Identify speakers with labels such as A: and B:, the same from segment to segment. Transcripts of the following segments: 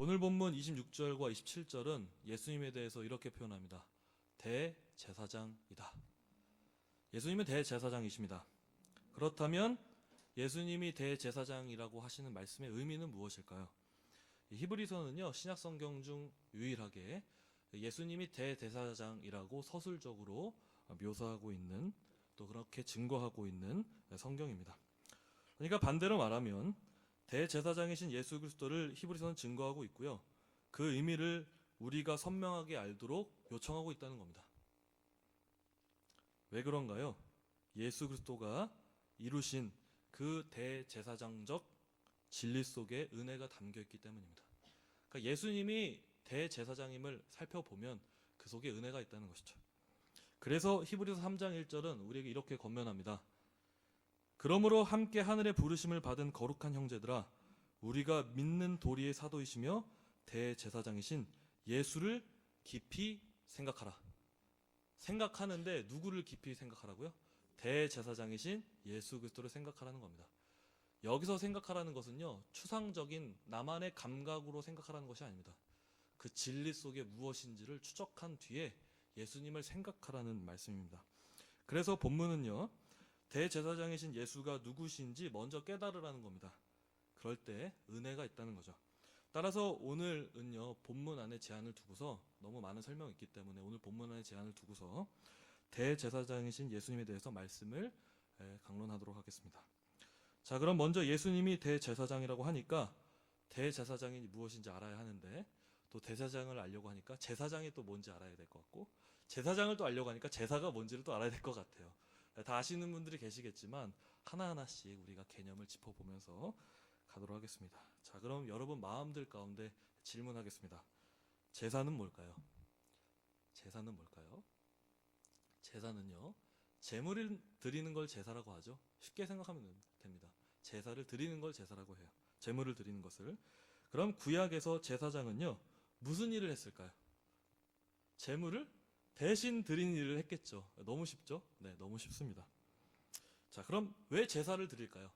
A: 오늘 본문 26절과 27절은 예수님에 대해서 이렇게 표현합니다. 대제사장이다. 예수님은 대제사장이십니다. 그렇다면 예수님이 대제사장이라고 하시는 말씀의 의미는 무엇일까요? 히브리서는요, 신약 성경 중 유일하게 예수님이 대제사장이라고 서술적으로 묘사하고 있는, 또 그렇게 증거하고 있는 성경입니다. 그러니까 반대로 말하면 대제사장이신 예수 그리스도를 히브리서는 증거하고 있고요. 그 의미를 우리가 선명하게 알도록 요청하고 있다는 겁니다. 왜 그런가요? 예수 그리스도가 이루신 그 대제사장적 진리 속에 은혜가 담겨 있기 때문입니다. 그러니까 예수님이 대제사장임을 살펴보면 그 속에 은혜가 있다는 것이죠. 그래서 히브리서 3장 1절은 우리에게 이렇게 권면합니다. 그러므로 함께 하늘의 부르심을 받은 거룩한 형제들아, 우리가 믿는 도리의 사도이시며 대제사장이신 예수를 깊이 생각하라. 생각하는데 누구를 깊이 생각하라고요? 대제사장이신 예수 그리스도를 생각하라는 겁니다. 여기서 생각하라는 것은요, 추상적인 나만의 감각으로 생각하라는 것이 아닙니다. 그 진리 속에 무엇인지를 추적한 뒤에 예수님을 생각하라는 말씀입니다. 그래서 본문은요, 대제사장이신 예수가 누구신지 먼저 깨달으라는 겁니다. 그럴 때 은혜가 있다는 거죠. 따라서 오늘은요, 본문 안에 제한을 두고서, 너무 많은 설명이 있기 때문에 오늘 본문 안에 제한을 두고서 대제사장이신 예수님에 대해서 말씀을 강론하도록 하겠습니다. 자, 그럼 먼저 예수님이 대제사장이라고 하니까 대제사장이 무엇인지 알아야 하는데, 또 대제사장을 알려고 하니까 제사장이 또 뭔지 알아야 될 것 같고, 제사장을 또 알려고 하니까 제사가 뭔지를 또 알아야 될 것 같아요. 다 아시는 분들이 계시겠지만 하나하나씩 우리가 개념을 짚어보면서 가도록 하겠습니다. 자, 그럼 여러분 마음들 가운데 질문하겠습니다. 제사는 뭘까요? 제사는 뭘까요? 제사는요, 제물을 드리는 걸 제사라고 하죠. 쉽게 생각하면 됩니다. 제사를 드리는 걸 제사라고 해요. 제물을 드리는 것을. 그럼 구약에서 제사장은요, 무슨 일을 했을까요? 제물을 대신 드리는 일을 했겠죠. 너무 쉽죠? 네, 너무 쉽습니다. 자, 그럼 왜 제사를 드릴까요?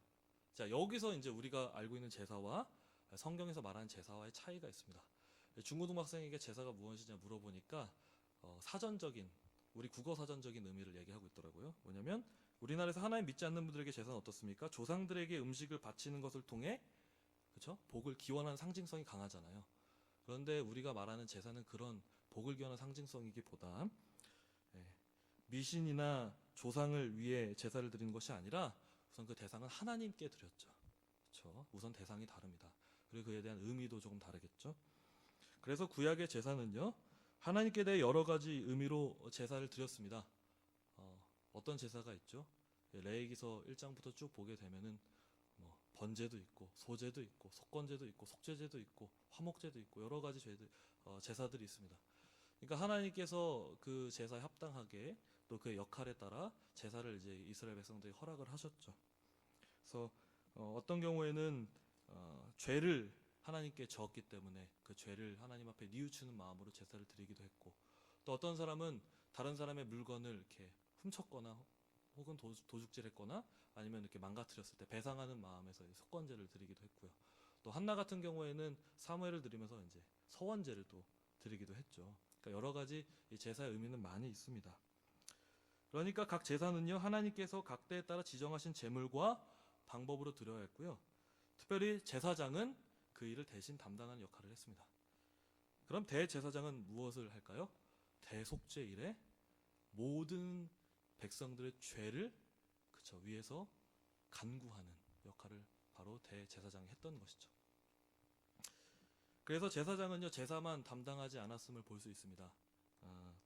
A: 자, 여기서 이제 우리가 알고 있는 제사와 성경에서 말하는 제사와의 차이가 있습니다. 중고등학생에게 제사가 무엇이냐 물어보니까 사전적인, 우리 국어 사전적인 의미를 얘기하고 있더라고요. 뭐냐면 우리나라에서 하나님 믿지 않는 분들에게 제사는 어떻습니까? 조상들에게 음식을 바치는 것을 통해, 그렇죠? 복을 기원하는 상징성이 강하잖아요. 그런데 우리가 말하는 제사는 그런 복을 기원하는 상징성이기보다 미신이나 조상을 위해 제사를 드리는 것이 아니라 우선 그 대상은 하나님께 드렸죠. 그렇죠? 우선 대상이 다릅니다. 그리고 그에 대한 의미도 조금 다르겠죠. 그래서 구약의 제사는요, 하나님께 대해 여러 가지 의미로 제사를 드렸습니다. 어떤 제사가 있죠? 레위기서 1장부터 쭉 보게 되면은 번제도 있고, 소제도 있고, 속건제도 있고, 속죄제도 있고, 화목제도 있고, 여러 가지 제사들이 있습니다. 그러니까 하나님께서 그 제사에 합당하게 또 그 역할에 따라 제사를 이제 이스라엘 백성들이 허락을 하셨죠. 그래서 어떤 경우에는 죄를 하나님께 졌기 때문에 그 죄를 하나님 앞에 뉘우치는 마음으로 제사를 드리기도 했고, 또 어떤 사람은 다른 사람의 물건을 이렇게 훔쳤거나 혹은 도둑질했거나 아니면 이렇게 망가뜨렸을 때 배상하는 마음에서 속건제를 드리기도 했고요. 또 한나 같은 경우에는 사무엘을 드리면서 이제 서원제를 또 드리기도 했죠. 그러니까 여러 가지 이 제사의 의미는 많이 있습니다. 그러니까 각 제사는요, 하나님께서 각 때에 따라 지정하신 제물과 방법으로 드려야 했고요. 특별히 제사장은 그 일을 대신 담당하는 역할을 했습니다. 그럼 대제사장은 무엇을 할까요? 대속죄일에 모든 백성들의 죄를 위에서 간구하는 역할을 바로 대제사장이 했던 것이죠. 그래서 제사장은요, 제사만 담당하지 않았음을 볼 수 있습니다.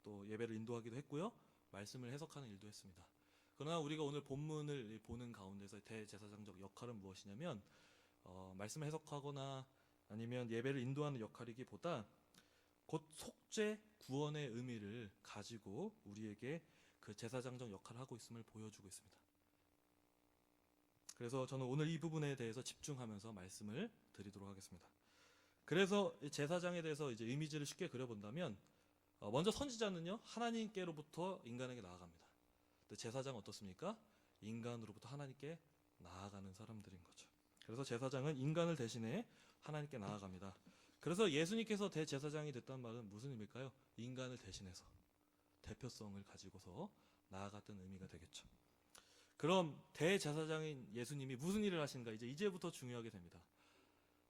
A: 또 예배를 인도하기도 했고요, 말씀을 해석하는 일도 했습니다. 그러나 우리가 오늘 본문을 보는 가운데서 대제사장적 역할은 무엇이냐면 말씀을 해석하거나 아니면 예배를 인도하는 역할이기보다 곧 속죄 구원의 의미를 가지고 우리에게 그 제사장적 역할을 하고 있음을 보여주고 있습니다. 그래서 저는 오늘 이 부분에 대해서 집중하면서 말씀을 드리도록 하겠습니다. 그래서 제사장에 대해서 이제 이미지를 쉽게 그려본다면, 먼저 선지자는요, 하나님께로부터 인간에게 나아갑니다. 근데 제사장은 어떻습니까? 인간으로부터 하나님께 나아가는 사람들인 거죠. 그래서 제사장은 인간을 대신해 하나님께 나아갑니다. 그래서 예수님께서 대제사장이 됐다는 말은 무슨 의미일까요? 인간을 대신해서 대표성을 가지고서 나아갔던 의미가 되겠죠. 그럼 대제사장인 예수님이 무슨 일을 하시는가? 이제부터 중요하게 됩니다.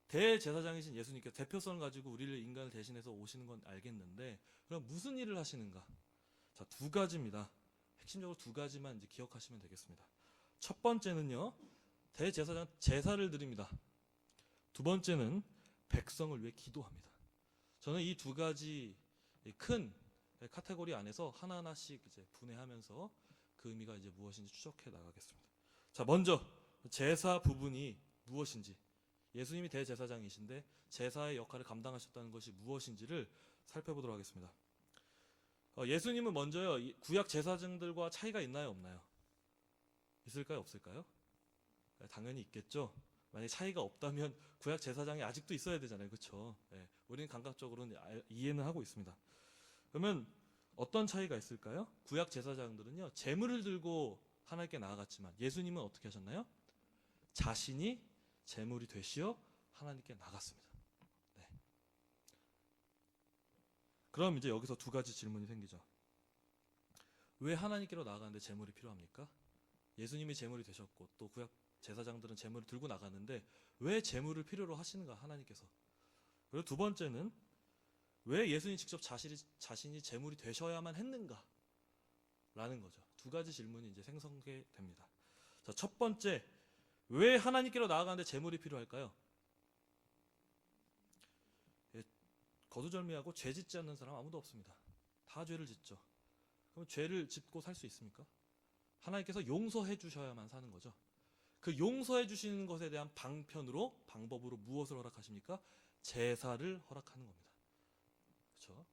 A: 대제사장이신 예수님께서 대표성을 가지고 우리를 인간을 대신해서 오시는 건 알겠는데, 그럼 무슨 일을 하시는가? 자, 두 가지입니다. 핵심적으로 두 가지만 이제 기억하시면 되겠습니다. 첫 번째는요, 대제사장 제사를 드립니다. 두 번째는 백성을 위해 기도합니다. 저는 이 두 가지 큰 카테고리 안에서 하나하나씩 이제 분해하면서 그 의미가 이제 무엇인지 추적해 나가겠습니다. 자, 먼저 제사 부분이 무엇인지, 예수님이 대제사장이신데 제사의 역할을 감당하셨다는 것이 무엇인지를 살펴보도록 하겠습니다. 예수님은 먼저요, 구약 제사장들과 차이가 있나요, 없나요? 있을까요, 없을까요? 당연히 있겠죠. 만약에 차이가 없다면 구약 제사장이 아직도 있어야 되잖아요, 그렇죠? 우리는 감각적으로는 이해는 하고 있습니다. 그러면 어떤 차이가 있을까요? 구약 제사장들은요, 제물을 들고 하나님께 나아갔지만 예수님은 어떻게 하셨나요? 자신이 제물이 되시어 하나님께 나갔습니다. 네. 그럼 이제 여기서 두 가지 질문이 생기죠. 왜 하나님께로 나아가는데 제물이 필요합니까? 예수님이 제물이 되셨고 또 구약 제사장들은 제물을 들고 나갔는데 왜 제물을 필요로 하시는가, 하나님께서. 그리고 두 번째는 왜 예수님 직접 자신이 제물이 되셔야만 했는가 라는 거죠. 두 가지 질문이 이제 생성게 됩니다. 자, 첫 번째, 왜 하나님께로 나아가는데 제물이 필요할까요? 거두절미하고 죄 짓지 않는 사람 아무도 없습니다. 다 죄를 짓죠. 그럼 죄를 짓고 살 수 있습니까? 하나님께서 용서해 주셔야만 사는 거죠. 그 용서해 주시는 것에 대한 방법으로 무엇을 허락하십니까? 제사를 허락하는 겁니다. 그렇죠?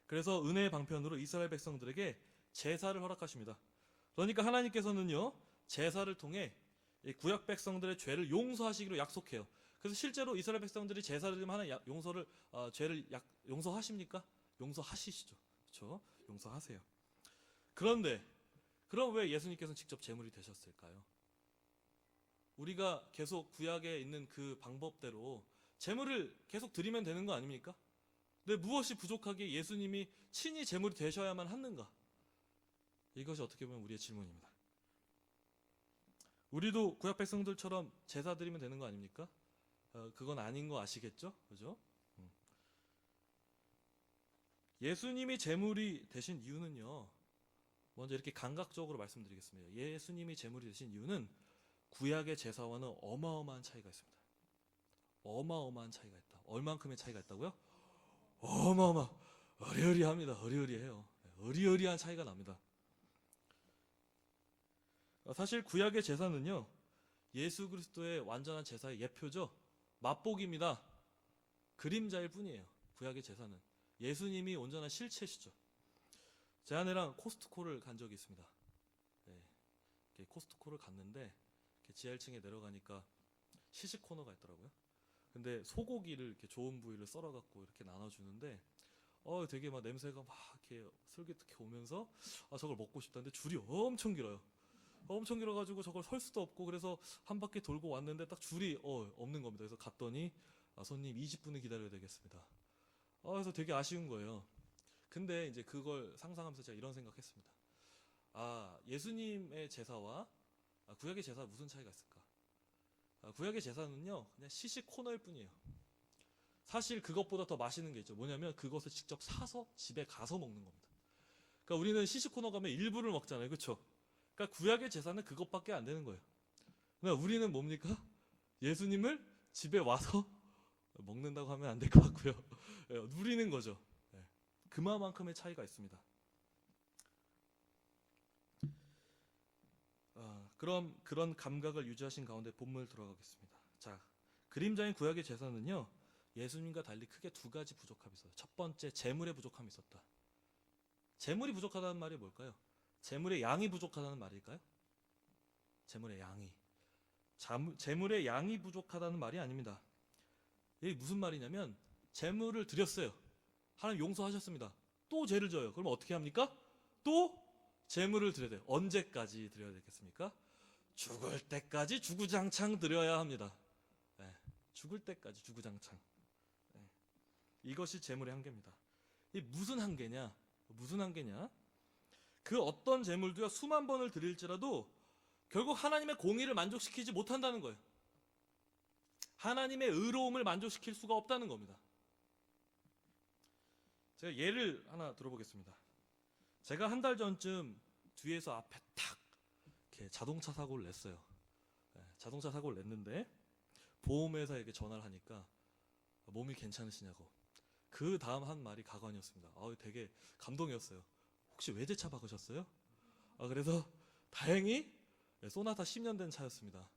A: 그래서 은혜의 방편으로 이스라엘 백성들에게 제사를 허락하십니다. 그러니까 하나님께서는요, 제사를 통해 구약 백성들의 죄를 용서하시기로 약속해요. 그래서 실제로 이스라엘 백성들이 제사를 드리면 하나님 죄를 용서하십니까? 용서하시죠. 그렇죠? 용서하세요. 그런데 그럼 왜 예수님께서는 직접 제물이 되셨을까요? 우리가 계속 구약에 있는 그 방법대로 제물을 계속 드리면 되는 거 아닙니까? 근데 무엇이 부족하게 예수님이 친히 제물이 되셔야만 하는가? 이것이 어떻게 보면 우리의 질문입니다. 우리도 구약 백성들처럼 제사 드리면 되는 거 아닙니까? 그건 아닌 거 아시겠죠? 그죠? 예수님이 제물이 되신 이유는요, 먼저 이렇게 감각적으로 말씀드리겠습니다. 예수님이 제물이 되신 이유는 구약의 제사와는 어마어마한 차이가 있습니다. 어마어마한 차이가 있다. 얼만큼의 차이가 있다고요? 어리어리합니다. 어리어리해요. 어리어리한 차이가 납니다. 사실 구약의 제사는요, 예수 그리스도의 완전한 제사의 예표죠. 맛보기입니다. 그림자일 뿐이에요. 구약의 제사는 예수님이 온전한 실체시죠. 제 아내랑 코스트코를 간 적이 있습니다. 네, 코스트코를 갔는데 지하 1층에 내려가니까 시식 코너가 있더라고요. 근데 소고기를 이렇게 좋은 부위를 썰어갖고 이렇게 나눠주는데 되게 막 냄새가 막 이렇게 솔깃하게 오면서 저걸 먹고 싶다는데 줄이 엄청 길어요. 엄청 길어가지고 저걸 설 수도 없고, 그래서 한 바퀴 돌고 왔는데 딱 줄이 없는 겁니다. 그래서 갔더니 손님 20분을 기다려야 되겠습니다. 그래서 되게 아쉬운 거예요. 근데 이제 그걸 상상하면서 제가 이런 생각했습니다. 예수님의 제사와 구약의 제사 무슨 차이가 있을까? 구약의 제사는요, 그냥 시식 코너일 뿐이에요. 사실 그것보다 더 맛있는 게 있죠. 뭐냐면 그것을 직접 사서 집에 가서 먹는 겁니다. 그러니까 우리는 시식 코너 가면 일부를 먹잖아요, 그렇죠? 그러니까 구약의 제사는 그것밖에 안 되는 거예요. 그러니까 우리는 뭡니까? 예수님을 집에 와서 먹는다고 하면 안 될 것 같고요. 누리는 거죠. 그만큼의 차이가 있습니다. 그럼 그런 감각을 유지하신 가운데 본문을 들어가겠습니다. 자, 그림자인 구약의 제사는요, 예수님과 달리 크게 두 가지 부족함이 있어요. 첫 번째, 제물의 부족함이 있었다. 제물이 부족하다는 말이 뭘까요? 제물의 양이 부족하다는 말일까요? 제물의 양이. 제물의 양이 부족하다는 말이 아닙니다. 이게 무슨 말이냐면, 제물을 드렸어요. 하나님 용서하셨습니다. 또 죄를 져요. 그럼 어떻게 합니까? 또 제물을 드려야 돼요. 언제까지 드려야 되겠습니까? 죽을 때까지 주구장창 드려야 합니다. 죽을 때까지 주구장창. 이것이 재물의 한계입니다. 이 무슨 한계냐? 무슨 한계냐? 그 어떤 재물도요, 수만 번을 드릴지라도 결국 하나님의 공의를 만족시키지 못한다는 거예요. 하나님의 의로움을 만족시킬 수가 없다는 겁니다. 제가 예를 하나 들어보겠습니다. 제가 한 달 전쯤 뒤에서 앞에 탁 이렇게 자동차 사고를 냈어요. 자동차 사고를 냈는데 보험회사에게 전화를 하니까 몸이 괜찮으시냐고. 그 다음 한 말이 가관이었습니다. 되게 감동이었어요. 혹시 외제차 박으셨어요? 그래서 다행히 소나타 10년 된 차였습니다.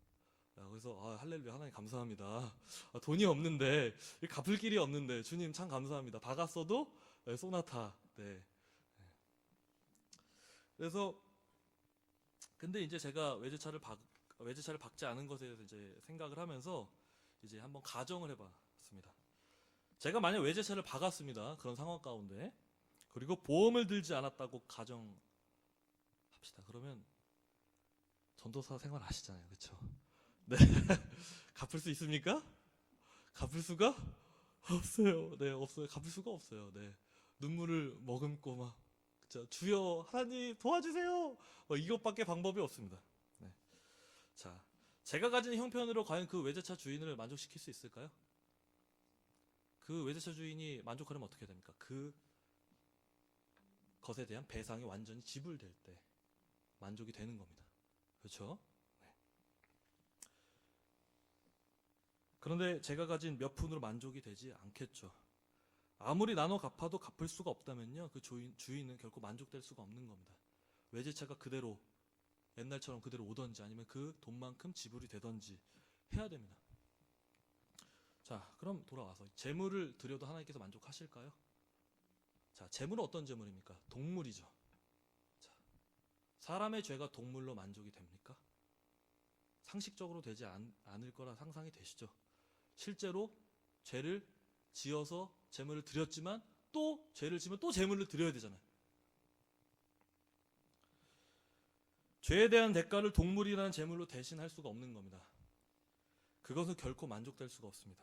A: 그래서 할렐루야, 하나님 감사합니다. 돈이 없는데, 갚을 길이 없는데 주님 참 감사합니다. 박았어도 소나타. 네. 그래서 근데 이제 제가 외제차를 박지 않은 것에 대해서 이제 생각을 하면서 이제 한번 가정을 해봤습니다. 제가 만약 외제차를 박았습니다. 그런 상황 가운데, 그리고 보험을 들지 않았다고 가정합시다. 그러면 전도사 생활 아시잖아요, 그렇죠? 네. 갚을 수 있습니까? 갚을 수가 없어요. 네, 없어요. 갚을 수가 없어요. 네, 눈물을 머금고 막, 그쵸? 주여 하나님 도와주세요. 이것밖에 방법이 없습니다. 네. 자, 제가 가진 형편으로 과연 그 외제차 주인을 만족시킬 수 있을까요? 그 외제차 주인이 만족하려면 어떻게 됩니까? 그 것에 대한 배상이 완전히 지불될 때 만족이 되는 겁니다. 그렇죠? 네. 그런데 제가 가진 몇 푼으로 만족이 되지 않겠죠. 아무리 나눠 갚아도 갚을 수가 없다면요, 그 주인은 결코 만족될 수가 없는 겁니다. 외제차가 그대로 옛날처럼 그대로 오던지 아니면 그 돈만큼 지불이 되던지 해야 됩니다. 자, 그럼 돌아와서 재물을 드려도 하나님께서 만족하실까요? 자, 재물은 어떤 재물입니까? 동물이죠. 자, 사람의 죄가 동물로 만족이 됩니까? 상식적으로 되지 않을 거라 상상이 되시죠? 실제로 죄를 지어서 재물을 드렸지만 또 죄를 지면 또 재물을 드려야 되잖아요. 죄에 대한 대가를 동물이라는 재물로 대신할 수가 없는 겁니다. 그것은 결코 만족될 수가 없습니다.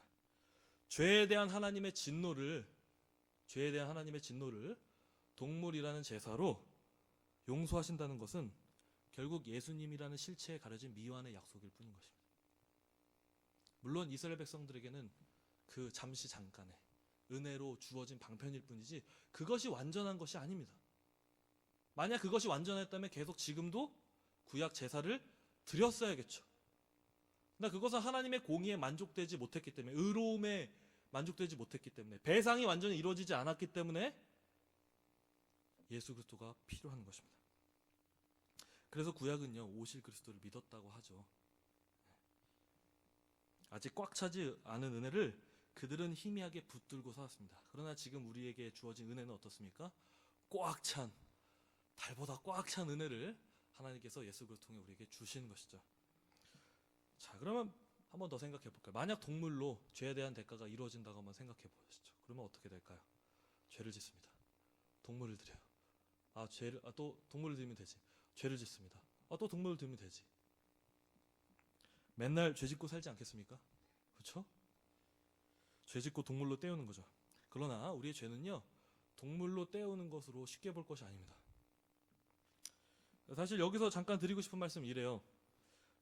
A: 죄에 대한 하나님의 진노를 동물이라는 제사로 용서하신다는 것은 결국 예수님이라는 실체에 가려진 미완의 약속일 뿐인 것입니다. 물론 이스라엘 백성들에게는 그 잠시 잠깐의 은혜로 주어진 방편일 뿐이지 그것이 완전한 것이 아닙니다. 만약 그것이 완전했다면 계속 지금도 구약 제사를 드렸어야겠죠. 그러나 그것은 하나님의 공의에 만족되지 못했기 때문에, 의로움에 만족되지 못했기 때문에, 배상이 완전히 이루어지지 않았기 때문에 예수 그리스도가 필요한 것입니다. 그래서 구약은요, 오실 그리스도를 믿었다고 하죠. 아직 꽉 차지 않은 은혜를 그들은 희미하게 붙들고 살았습니다. 그러나 지금 우리에게 주어진 은혜는 어떻습니까? 꽉 찬, 달보다 꽉 찬 은혜를 하나님께서 예수 그리스도를 통해 우리에게 주신 것이죠. 자, 그러면 한 번 더 생각해 볼까요? 만약 동물로 죄에 대한 대가가 이루어진다고 한번 생각해 보시죠. 그러면 어떻게 될까요? 죄를 짓습니다. 동물을 드려요. 또 동물을 드리면 되지. 죄를 짓습니다. 또 동물을 드리면 되지. 맨날 죄 짓고 살지 않겠습니까? 그렇죠? 죄 짓고 동물로 때우는 거죠. 그러나 우리의 죄는요, 동물로 때우는 것으로 쉽게 볼 것이 아닙니다. 사실 여기서 잠깐 드리고 싶은 말씀은 이래요.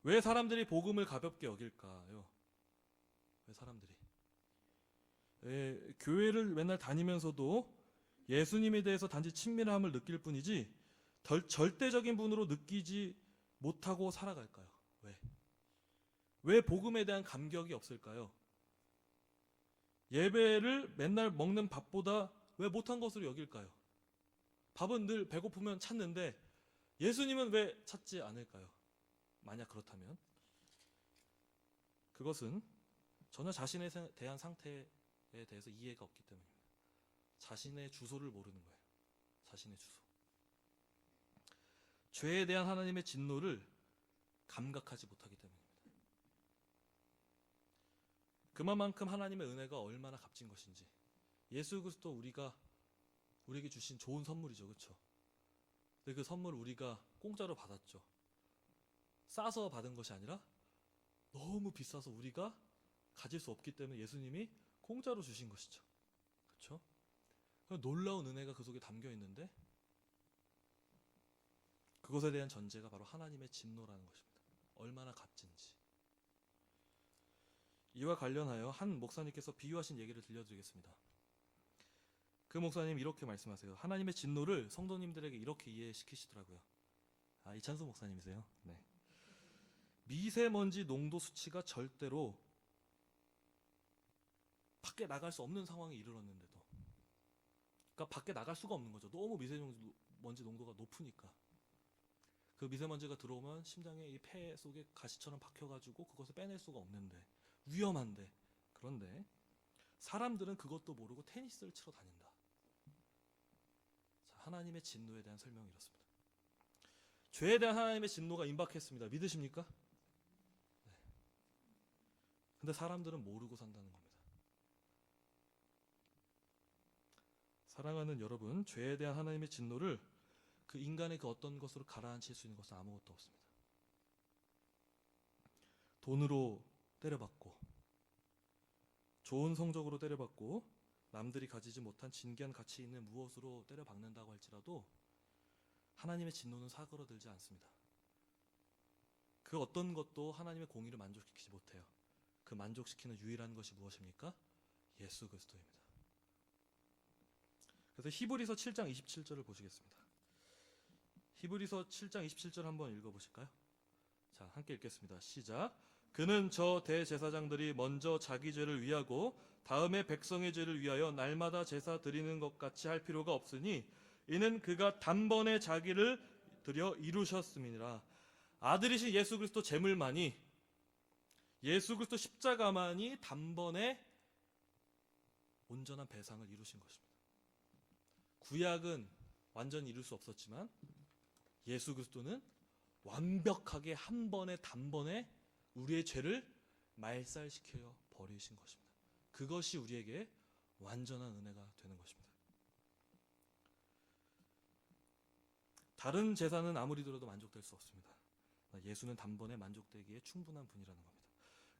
A: 왜 사람들이 복음을 가볍게 여길까요? 왜 사람들이? 교회를 맨날 다니면서도 예수님에 대해서 단지 친밀함을 느낄 뿐이지 절대적인 분으로 느끼지 못하고 살아갈까요? 왜 복음에 대한 감격이 없을까요? 예배를 맨날 먹는 밥보다 왜 못한 것으로 여길까요? 밥은 늘 배고프면 찾는데 예수님은 왜 찾지 않을까요? 만약 그렇다면 그것은 전혀 자신에 대한 상태에 대해서 이해가 없기 때문입니다. 자신의 주소를 모르는 거예요. 자신의 주소. 죄에 대한 하나님의 진노를 감각하지 못하기 때문입니다. 그만큼 하나님의 은혜가 얼마나 값진 것인지, 예수 그리스도 우리에게 주신 좋은 선물이죠, 그렇죠? 근데 그 선물을 우리가 공짜로 받았죠. 싸서 받은 것이 아니라 너무 비싸서 우리가 가질 수 없기 때문에 예수님이 공짜로 주신 것이죠. 그렇죠? 놀라운 은혜가 그 속에 담겨 있는데 그것에 대한 전제가 바로 하나님의 진노라는 것입니다. 얼마나 값진지. 이와 관련하여 한 목사님께서 비유하신 얘기를 들려드리겠습니다. 그 목사님 이렇게 말씀하세요. 하나님의 진노를 성도님들에게 이렇게 이해시키시더라고요. 이찬수 목사님이세요. 네. 미세먼지 농도 수치가 절대로 밖에 나갈 수 없는 상황에 이르렀는데도, 그러니까 밖에 나갈 수가 없는 거죠. 너무 미세먼지 농도가 높으니까. 그 미세먼지가 들어오면 심장에 이 폐 속에 가시처럼 박혀가지고 그것을 빼낼 수가 없는데, 위험한데, 그런데 사람들은 그것도 모르고 테니스를 치러 다닌다. 자, 하나님의 진노에 대한 설명이 이렇습니다. 죄에 대한 하나님의 진노가 임박했습니다. 믿으십니까? 네. 근데 사람들은 모르고 산다는 겁니다. 사랑하는 여러분, 죄에 대한 하나님의 진노를 그 인간의 그 어떤 것으로 가라앉힐 수 있는 것은 아무것도 없습니다. 돈으로 때려받고, 좋은 성적으로 때려받고, 남들이 가지지 못한 진귀한 가치 있는 무엇으로 때려박는다고 할지라도 하나님의 진노는 사그러들지 않습니다. 그 어떤 것도 하나님의 공의를 만족시키지 못해요. 그 만족시키는 유일한 것이 무엇입니까? 예수 그리스도입니다. 그래서 히브리서 7장 27절을 보시겠습니다. 히브리서 7장 27절 한번 읽어보실까요? 자, 함께 읽겠습니다. 시작. 그는 저 대제사장들이 먼저 자기 죄를 위하고 다음에 백성의 죄를 위하여 날마다 제사 드리는 것 같이 할 필요가 없으니 이는 그가 단번에 자기를 드려 이루셨음이니라. 아들이신 예수 그리스도 제물만이, 예수 그리스도 십자가만이 단번에 온전한 배상을 이루신 것입니다. 구약은 완전히 이룰 수 없었지만 예수 그리스도는 완벽하게 한 번에 단번에 우리의 죄를 말살시켜 버리신 것입니다. 그것이 우리에게 완전한 은혜가 되는 것입니다. 다른 제사는 아무리 들어도 만족될 수 없습니다. 예수는 단번에 만족되기에 충분한 분이라는 겁니다.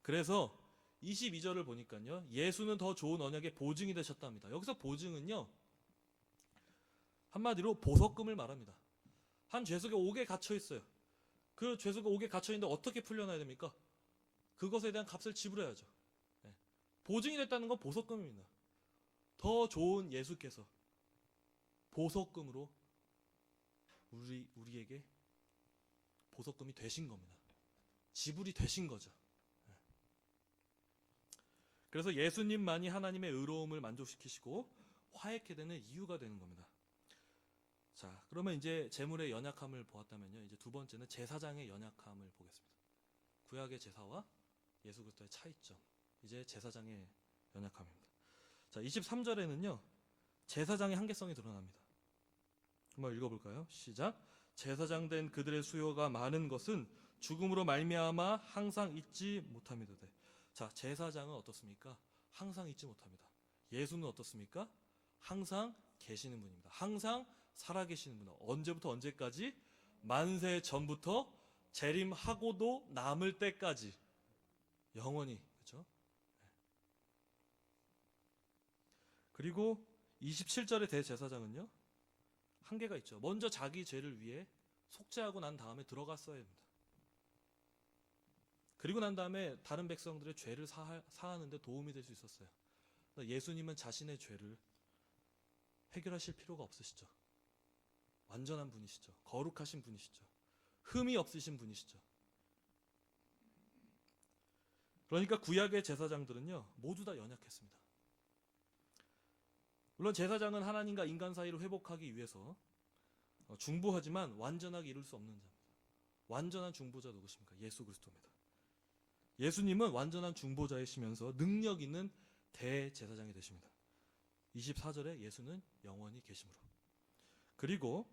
A: 그래서 22절을 보니까요, 예수는 더 좋은 언약의 보증이 되셨답니다. 여기서 보증은요, 한마디로 보석금을 말합니다. 한 죄수가 옥에 갇혀 있어요. 그 죄수가 옥에 갇혀 있는데 어떻게 풀려나야 됩니까? 그것에 대한 값을 지불해야죠. 네. 보증이 됐다는 건 보석금입니다. 더 좋은 예수께서 보석금으로 우리에게 보석금이 되신 겁니다. 지불이 되신 거죠. 네. 그래서 예수님만이 하나님의 의로움을 만족시키시고 화해케 되는 이유가 되는 겁니다. 자, 그러면 이제 제물의 연약함을 보았다면요, 이제 두 번째는 제사장의 연약함을 보겠습니다. 구약의 제사와 예수 그리스도의 차이점, 이제 제사장의 연약함입니다. 자, 23절에는요 제사장의 한계성이 드러납니다. 한번 읽어볼까요? 시작. 제사장 된 그들의 수요가 많은 것은 죽음으로 말미암아 항상 잊지 못합니다. 자, 제사장은 어떻습니까? 항상 잊지 못합니다. 예수는 어떻습니까? 항상 계시는 분입니다. 항상 살아계시는 분. 언제부터 언제까지? 만세 전부터 재림하고도 남을 때까지 영원히. 그렇죠? 그리고 27절의 대제사장은요, 한계가 있죠. 먼저 자기 죄를 위해 속죄하고 난 다음에 들어갔어야 합니다. 그리고 난 다음에 다른 백성들의 죄를 사하는데 도움이 될 수 있었어요. 예수님은 자신의 죄를 해결하실 필요가 없으시죠. 완전한 분이시죠. 거룩하신 분이시죠. 흠이 없으신 분이시죠. 그러니까 구약의 제사장들은요, 모두 다 연약했습니다. 물론 제사장은 하나님과 인간 사이를 회복하기 위해서 중보하지만 완전하게 이룰 수 없는 자입니다. 완전한 중보자 누구십니까? 예수 그리스도입니다. 예수님은 완전한 중보자이시면서 능력 있는 대제사장이 되십니다. 24절에 예수는 영원히 계심으로. 그리고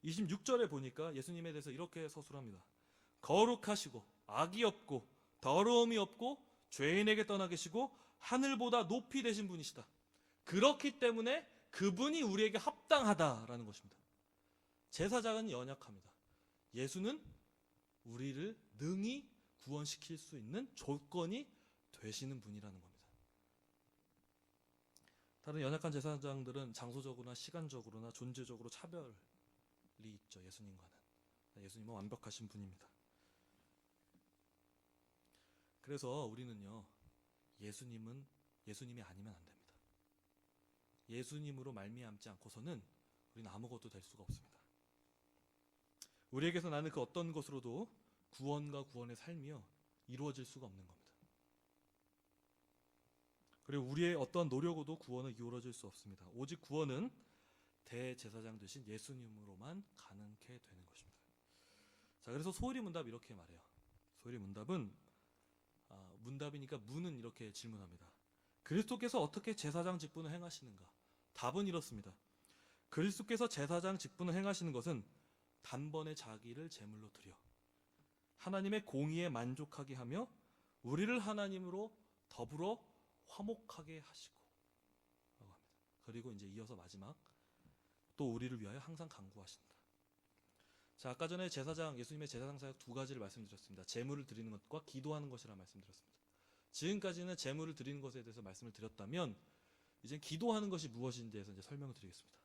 A: 26절에 보니까 예수님에 대해서 이렇게 서술합니다. 거룩하시고 악이 없고 더러움이 없고 죄인에게 떠나 계시고 하늘보다 높이 되신 분이시다. 그렇기 때문에 그분이 우리에게 합당하다라는 것입니다. 제사장은 연약합니다. 예수는 우리를 능히 구원시킬 수 있는 조건이 되시는 분이라는 겁니다. 다른 연약한 제사장들은 장소적으로나 시간적으로나 존재적으로 차별이 있죠. 예수님과는. 예수님은 완벽하신 분입니다. 그래서 우리는요, 예수님이 아니면 안 됩니다. 예수님으로 말미암지 않고서는 우리는 아무것도 될 수가 없습니다. 우리에게서 나는 그 어떤 것으로도 구원과 구원의 삶이요 이루어질 수가 없는 겁니다. 그리고 우리의 어떤 노력으로도 구원은 이루어질 수 없습니다. 오직 구원은 대제사장 되신 예수님으로만 가능케 되는 것입니다. 자, 그래서 소홀히 문답 이렇게 말해요. 소홀히 문답은 문답이니까 문은 이렇게 질문합니다. 그리스도께서 어떻게 제사장 직분을 행하시는가? 답은 이렇습니다. 그리스도께서 제사장 직분을 행하시는 것은 단번에 자기를 제물로 드려 하나님의 공의에 만족하게 하며 우리를 하나님으로 더불어 화목하게 하시고 라고 합니다. 그리고 이제 이어서 마지막 또 우리를 위하여 항상 간구하신다. 자, 아까 전에 예수님의 제사장 사역 두 가지를 말씀드렸습니다. 제물을 드리는 것과 기도하는 것이라 말씀드렸습니다. 지금까지는 제물을 드리는 것에 대해서 말씀을 드렸다면 이제 기도하는 것이 무엇인지에 대해서 이제 설명을 드리겠습니다.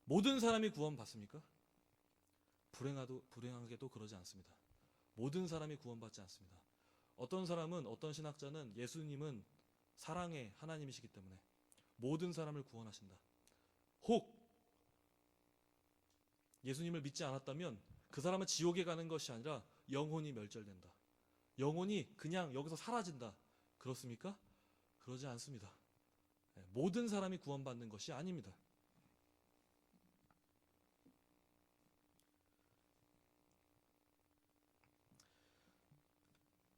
A: 모든 사람이 구원받습니까? 불행하게도 그러지 않습니다. 모든 사람이 구원받지 않습니다. 어떤 사람은, 어떤 신학자는 예수님은 사랑의 하나님이시기 때문에 모든 사람을 구원하신다. 혹 예수님을 믿지 않았다면 그 사람은 지옥에 가는 것이 아니라 영혼이 멸절된다. 영혼이 그냥 여기서 사라진다. 그렇습니까? 그러지 않습니다. 모든 사람이 구원받는 것이 아닙니다.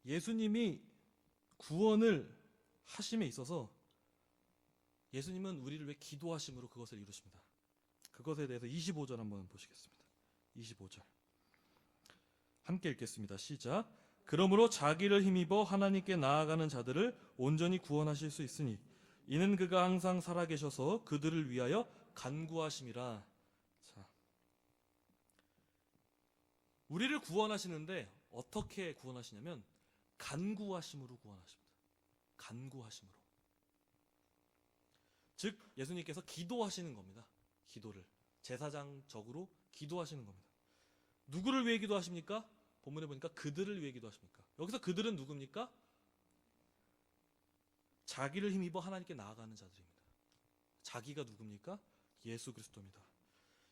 A: 예수님이 구원을 하심에 있어서 예수님은 우리를 위해 기도하심으로 그것을 이루십니다. 그것에 대해서 25절 한번 보시겠습니다. 25절 함께 읽겠습니다. 시작. 그러므로 자기를 힘입어 하나님께 나아가는 자들을 온전히 구원하실 수 있으니 이는 그가 항상 살아계셔서 그들을 위하여 간구하심이라. 자, 우리를 구원하시는데 어떻게 구원하시냐면 간구하심으로 구원하십니다. 간구하심으로. 즉 예수님께서 기도하시는 겁니다. 기도를 제사장적으로 기도하시는 겁니다. 누구를 위해 기도하십니까? 본문에 보니까 그들을 위해 기도하십니까? 여기서 그들은 누굽니까? 자기를 힘입어 하나님께 나아가는 자들입니다. 자기가 누굽니까? 예수 그리스도입니다.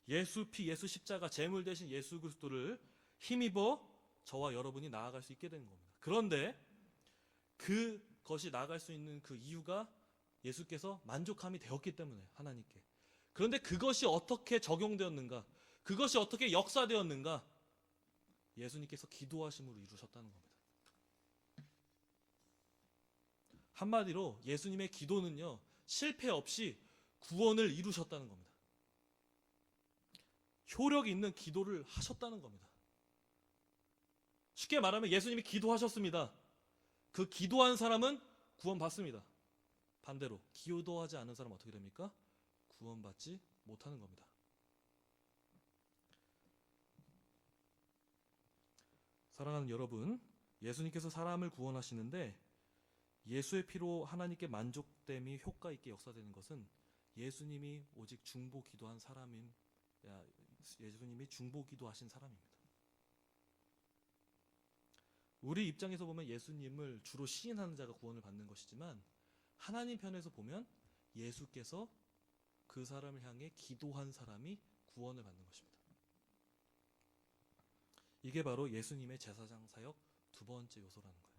A: 예수 피, 예수 십자가, 제물 대신 예수 그리스도를 힘입어 저와 여러분이 나아갈 수 있게 되는 겁니다. 그런데 그것이 나아갈 수 있는 그 이유가 예수께서 만족함이 되었기 때문에 하나님께. 그런데 그것이 어떻게 적용되었는가? 그것이 어떻게 역사되었는가? 예수님께서 기도하심으로 이루셨다는 겁니다. 한마디로 예수님의 기도는요, 실패 없이 구원을 이루셨다는 겁니다. 효력이 있는 기도를 하셨다는 겁니다. 쉽게 말하면 예수님이 기도하셨습니다. 그 기도한 사람은 구원받습니다. 반대로 기도하지 않은 사람은 어떻게 됩니까? 구원받지 못하는 겁니다. 사랑하는 여러분, 예수님께서 사람을 구원하시는데 예수의 피로 하나님께 만족됨이 효과 있게 역사되는 것은 예수님이 오직 중보 기도한 사람인, 예수님이 중보 기도하신 사람입니다. 우리 입장에서 보면 예수님을 주로 시인하는 자가 구원을 받는 것이지만 하나님 편에서 보면 예수께서 그 사람을 향해 기도한 사람이 구원을 받는 것입니다. 이게 바로 예수님의 제사장 사역 두 번째 요소라는 거예요.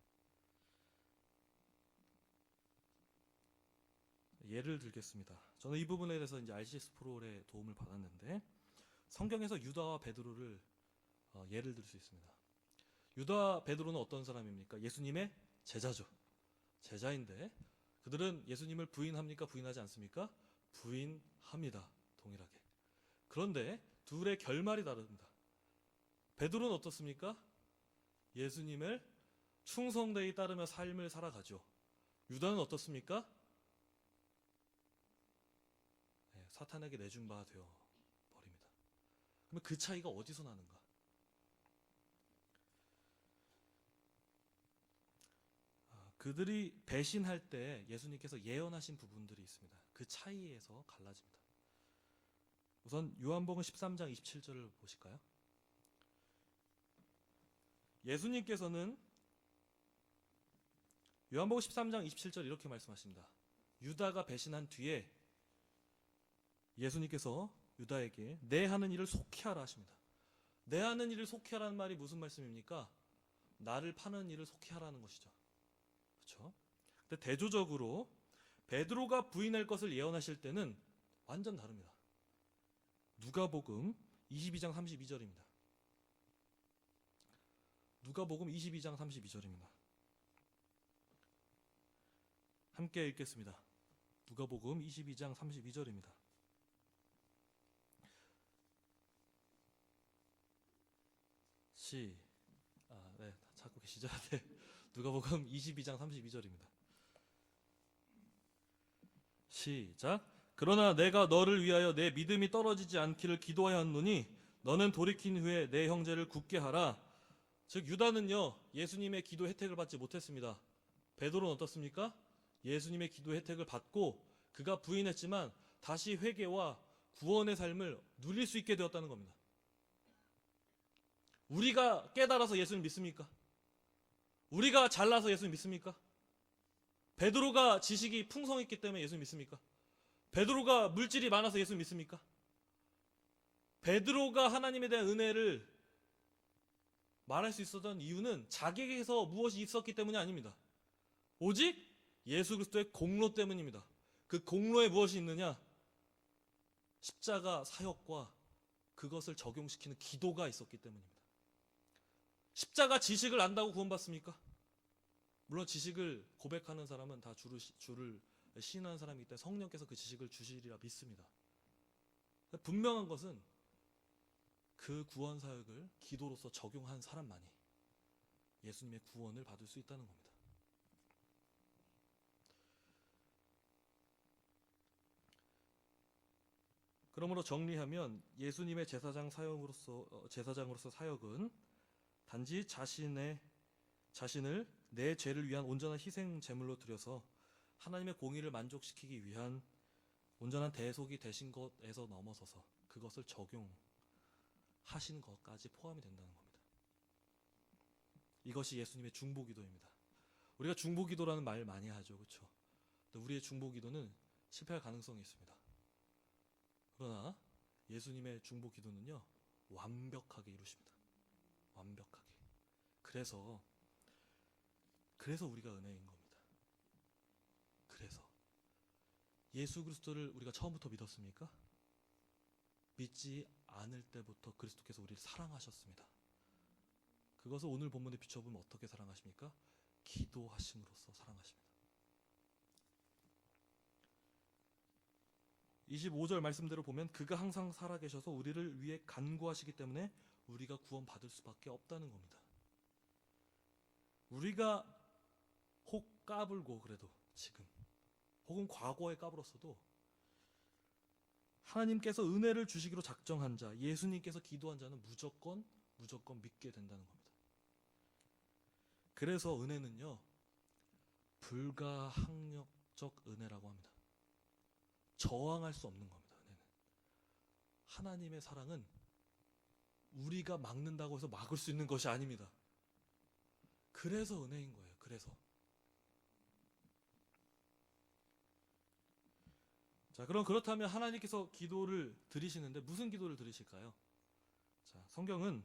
A: 예를 들겠습니다. 저는 이 부분에 대해서 이제 RCS 프로의 도움을 받았는데 성경에서 유다와 베드로를 예를 들 수 있습니다. 유다, 베드로는 어떤 사람입니까? 예수님의 제자죠. 제자인데 그들은 예수님을 부인합니까? 부인하지 않습니까? 부인합니다. 동일하게. 그런데 둘의 결말이 다릅니다. 베드로는 어떻습니까? 예수님을 충성되이 따르며 삶을 살아가죠. 유다는 어떻습니까? 사탄에게 내준 바 되어 버립니다. 그러면 그 차이가 어디서 나는가? 그들이 배신할 때 예수님께서 예언하신 부분들이 있습니다. 그 차이에서 갈라집니다. 우선 요한복음 13장 27절을 보실까요? 예수님께서는 요한복음 13장 27절 이렇게 말씀하십니다. 유다가 배신한 뒤에 예수님께서 유다에게 내 하는 일을 속히 하라 하십니다. 내 하는 일을 속히 하라는 말이 무슨 말씀입니까? 나를 파는 일을 속히 하라는 것이죠. 그렇죠? 근데 대조적으로 베드로가 부인할 것을 예언하실 때는 완전 다릅니다. 누가복음 22장 32절입니다. 누가복음 22장 32절입니다. 함께 읽겠습니다. 누가복음 22장 32절입니다. 네, 찾고 계시죠? 네. 누가복음 22장 32절입니다. 시작. 그러나 내가 너를 위하여 내 믿음이 떨어지지 않기를 기도하였노니 너는 돌이킨 후에 내 형제를 굳게 하라. 즉 유다는요 예수님의 기도 혜택을 받지 못했습니다. 베드로는 어떻습니까? 예수님의 기도 혜택을 받고 그가 부인했지만 다시 회개와 구원의 삶을 누릴 수 있게 되었다는 겁니다. 우리가 깨달아서 예수님 믿습니까? 우리가 잘나서 예수님 믿습니까? 베드로가 지식이 풍성했기 때문에 예수님 믿습니까? 베드로가 물질이 많아서 예수님 믿습니까? 베드로가 하나님에 대한 은혜를 말할 수 있었던 이유는 자기에게서 무엇이 있었기 때문이 아닙니다. 오직 예수 그리스도의 공로 때문입니다. 그 공로에 무엇이 있느냐? 십자가 사역과 그것을 적용시키는 기도가 있었기 때문입니다. 십자가 지식을 안다고 구원받습니까? 물론 지식을 고백하는 사람은 다 주를 시인하는 사람이기 때문에 성령께서 그 지식을 주시리라 믿습니다. 분명한 것은 그 구원 사역을 기도로서 적용한 사람만이 예수님의 구원을 받을 수 있다는 겁니다. 그러므로 정리하면 예수님의 제사장으로서 사역은 단지 자신을 내 죄를 위한 온전한 희생 제물로 드려서 하나님의 공의를 만족시키기 위한 온전한 대속이 되신 것에서 넘어서서 그것을 적용하신 것까지 포함이 된다는 겁니다. 이것이 예수님의 중보기도입니다. 우리가 중보기도라는 말 많이 하죠, 그렇죠? 근데 우리의 중보기도는 실패할 가능성이 있습니다. 그러나 예수님의 중보기도는요 완벽하게 이루십니다. 완벽하게. 그래서 우리가 은혜인 겁니다. 그래서 예수 그리스도를 우리가 처음부터 믿었습니까? 믿지 않을 때부터 그리스도께서 우리를 사랑하셨습니다. 그것을 오늘 본문에 비춰보면 어떻게 사랑하십니까? 기도하심으로써 사랑하십니다. 25절 말씀대로 보면 그가 항상 살아계셔서 우리를 위해 간구하시기 때문에 우리가 구원받을 수밖에 없다는 겁니다. 우리가 혹 까불고 그래도 지금 혹은 과거에 까불었어도 하나님께서 은혜를 주시기로 작정한 자, 예수님께서 기도한 자는 무조건 믿게 된다는 겁니다. 그래서 은혜는요 불가항력적 은혜라고 합니다. 저항할 수 없는 겁니다. 은혜는. 하나님의 사랑은 우리가 막는다고 해서 막을 수 있는 것이 아닙니다. 그래서 은혜인 거예요. 그래서. 자, 그럼 그렇다면 하나님께서 기도를 드리시는데 무슨 기도를 드리실까요? 자, 성경은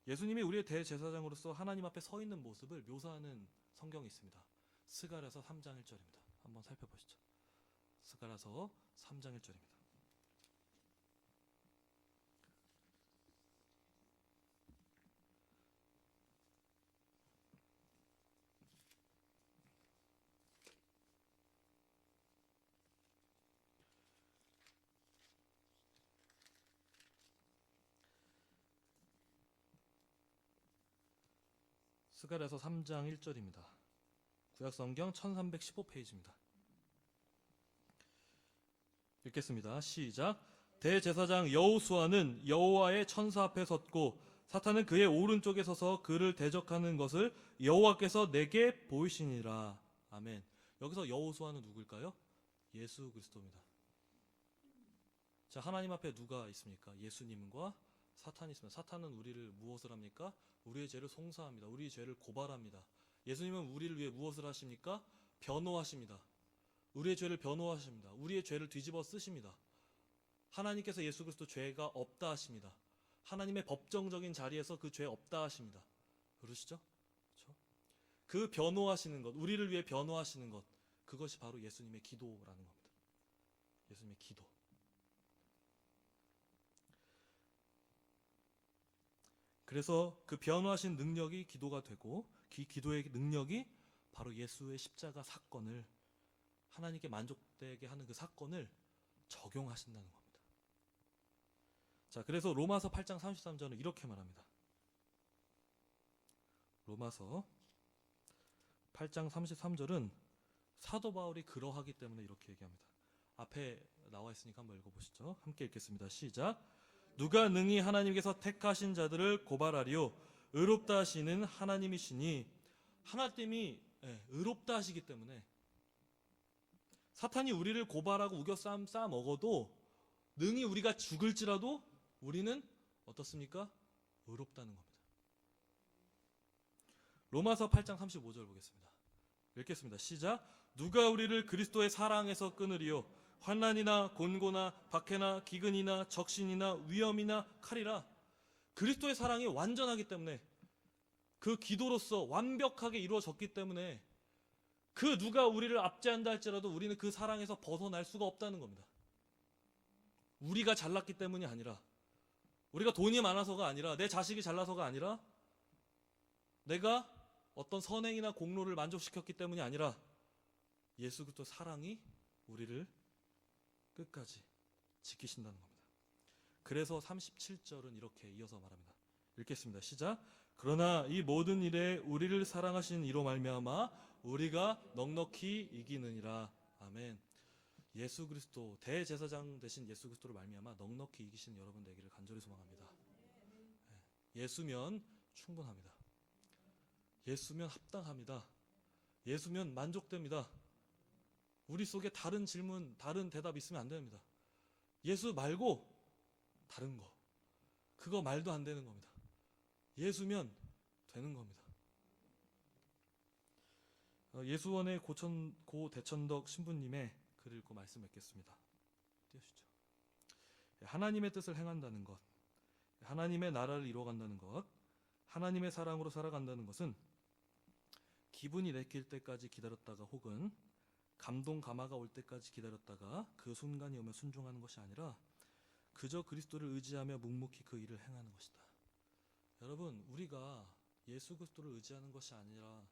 A: 예수님이 우리의 대제사장으로서 하나님 앞에 서 있는 모습을 묘사하는 성경이 있습니다. 스가랴서 3장 1절입니다. 한번 살펴보시죠. 스가랴서 3장 1절입니다. 스가랴서 3장 1절입니다. 구약성경 1315페이지입니다. 읽겠습니다. 시작. 대제사장 여호수아는 여호와의 천사 앞에 섰고 사탄은 그의 오른쪽에 서서 그를 대적하는 것을 여호와께서 내게 보이시니라. 아멘. 여기서 여호수아는 누굴까요? 예수 그리스도입니다. 자, 하나님 앞에 누가 있습니까? 예수님과 사탄이 있습니다. 사탄은 우리를 무엇을 합니까? 우리의 죄를 송사합니다. 우리의 죄를 고발합니다. 예수님은 우리를 위해 무엇을 하십니까? 변호하십니다. 우리의 죄를 변호하십니다. 우리의 죄를 뒤집어 쓰십니다. 하나님께서 예수 그리스도 죄가 없다 하십니다. 하나님의 법정적인 자리에서 그 죄 없다 하십니다. 그러시죠? 그렇죠? 그 변호하시는 것, 우리를 위해 변호하시는 것, 그것이 바로 예수님의 기도라는 겁니다. 예수님의 기도. 그래서 그 변호하신 능력이 기도가 되고, 기도의 능력이 바로 예수의 십자가 사건을, 하나님께 만족되게 하는 그 사건을 적용하신다는 겁니다. 자, 그래서 로마서 8장 33절은 이렇게 말합니다. 로마서 8장 33절은 사도 바울이 그러하기 때문에 이렇게 얘기합니다. 앞에 나와 있으니까 한번 읽어보시죠. 함께 읽겠습니다. 시작. 누가 능히 하나님께서 택하신 자들을 고발하리요? 의롭다 하시는 하나님이시니. 하나님이 의롭다 하시기 때문에 사탄이 우리를 고발하고 우겨 싸 먹어도 능히 우리가 죽을지라도 우리는 어떻습니까? 의롭다는 겁니다. 로마서 8장 35절 보겠습니다. 읽겠습니다. 시작. 누가 우리를 그리스도의 사랑에서 끊으리요? 환난이나 곤고나 박해나 기근이나 적신이나 위험이나 칼이라. 그리스도의 사랑이 완전하기 때문에, 그 기도로서 완벽하게 이루어졌기 때문에 그 누가 우리를 압제한다 할지라도 우리는 그 사랑에서 벗어날 수가 없다는 겁니다. 우리가 잘났기 때문이 아니라, 우리가 돈이 많아서가 아니라, 내 자식이 잘나서가 아니라, 내가 어떤 선행이나 공로를 만족시켰기 때문이 아니라 예수 그리스도 사랑이 우리를 끝까지 지키신다는 겁니다. 그래서 37절은 이렇게 이어서 말합니다. 읽겠습니다. 시작. 그러나 이 모든 일에 우리를 사랑하신 이로 말미암아 우리가 넉넉히 이기느니라. 아멘. 예수 그리스도, 대제사장 되신 예수 그리스도를 말미암아 넉넉히 이기시는 여러분 되기를 간절히 소망합니다. 예수면 충분합니다. 예수면 합당합니다. 예수면 만족됩니다. 우리 속에 다른 질문, 다른 대답 있으면 안 됩니다. 예수 말고 다른 거, 그거 말도 안 되는 겁니다. 예수면 되는 겁니다. 예수원의 고 대천덕 신부님의 글을 읽고 말씀 맺겠습니다. 띄우시죠. 하나님의 뜻을 행한다는 것, 하나님의 나라를 이루어간다는 것, 하나님의 사랑으로 살아간다는 것은 기분이 내킬 때까지 기다렸다가, 혹은 감동 감화가 올 때까지 기다렸다가 그 순간이 오면 순종하는 것이 아니라 그저 그리스도를 의지하며 묵묵히 그 일을 행하는 것이다. 여러분, 우리가 예수 그리스도를 의지하는 것이 아니라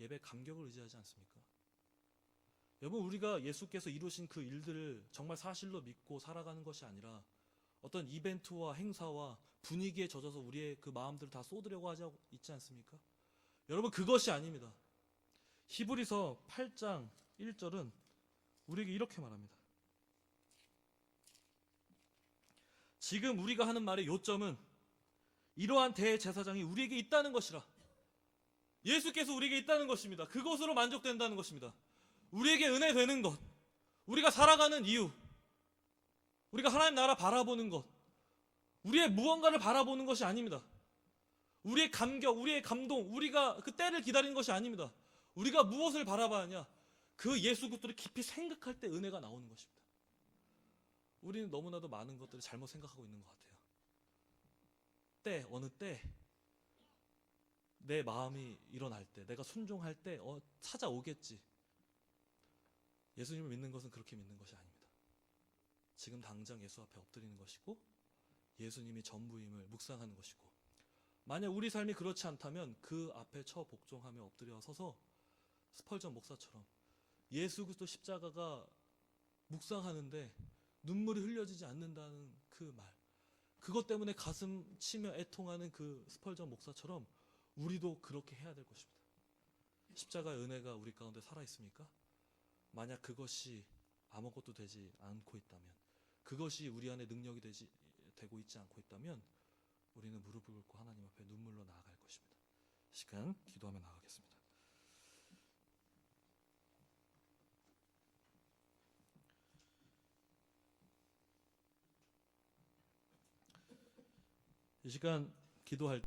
A: 예배 감격을 의지하지 않습니까? 여러분, 우리가 예수께서 이루신 그 일들을 정말 사실로 믿고 살아가는 것이 아니라 어떤 이벤트와 행사와 분위기에 젖어서 우리의 그 마음들을 다 쏟으려고 하지 있지 않습니까? 여러분, 그것이 아닙니다. 히브리서 8장 1절은 우리에게 이렇게 말합니다. 지금 우리가 하는 말의 요점은 이러한 대제사장이 우리에게 있다는 것이라. 예수께서 우리에게 있다는 것입니다. 그것으로 만족된다는 것입니다. 우리에게 은혜 되는 것, 우리가 살아가는 이유, 우리가 하나님 나라 바라보는 것, 우리의 무언가를 바라보는 것이 아닙니다. 우리의 감격, 우리의 감동, 우리가 그 때를 기다리는 것이 아닙니다. 우리가 무엇을 바라봐야 하냐? 그 예수 그리스도를 깊이 생각할 때 은혜가 나오는 것입니다. 우리는 너무나도 많은 것들을 잘못 생각하고 있는 것 같아요. 어느 때 내 마음이 일어날 때, 내가 순종할 때 찾아오겠지. 예수님을 믿는 것은 그렇게 믿는 것이 아닙니다. 지금 당장 예수 앞에 엎드리는 것이고, 예수님이 전부임을 묵상하는 것이고, 만약 우리 삶이 그렇지 않다면 그 앞에 복종하며 엎드려 서서 스펄전 목사처럼 예수 그리스도 십자가가 묵상하는데 눈물이 흘려지지 않는다는 그 말, 그것 때문에 가슴 치며 애통하는 그 스펄전 목사처럼 우리도 그렇게 해야 될 것입니다. 십자가의 은혜가 우리 가운데 살아있습니까? 만약 그것이 아무것도 되지 않고 있다면, 그것이 우리 안에 능력이 되고 있지 않고 있다면 우리는 무릎을 꿇고 하나님 앞에 눈물로 나아갈 것입니다. 시간 기도하며 나가겠습니다. 이 시간 기도할